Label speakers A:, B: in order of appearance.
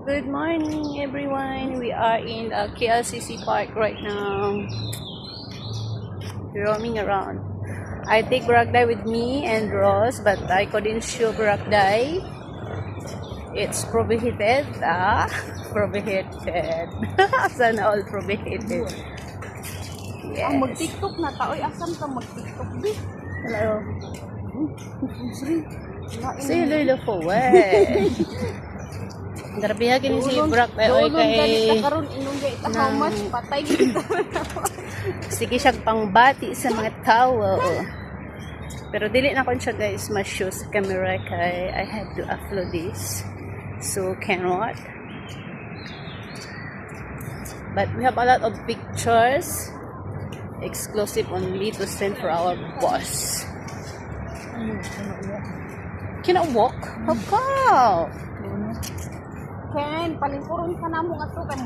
A: Good morning, everyone. We are in the KLCC Park right now. Roaming around. I take Barangay with me and Ross, but I couldn't show Barangay. It's prohibited. Prohibited. Sana all prohibited. Yes.
B: Mag-tiktok na ta. Oy, asam ka mag-tiktok, di?
A: Hello.
B: Say
A: Lolo for what? Grabe ha kini si Brock oy kay
B: karon inong gay ta how much patay kita.
A: sige siya pangbati sa mga tao. Pero dili na kon siya guys ma-show sa camera kay I have to upload this. So cannot. But we have a lot of pictures exclusive only to send for our boss. Cannot walk? How come?
B: Ken, palingkuron ka na mo ato kay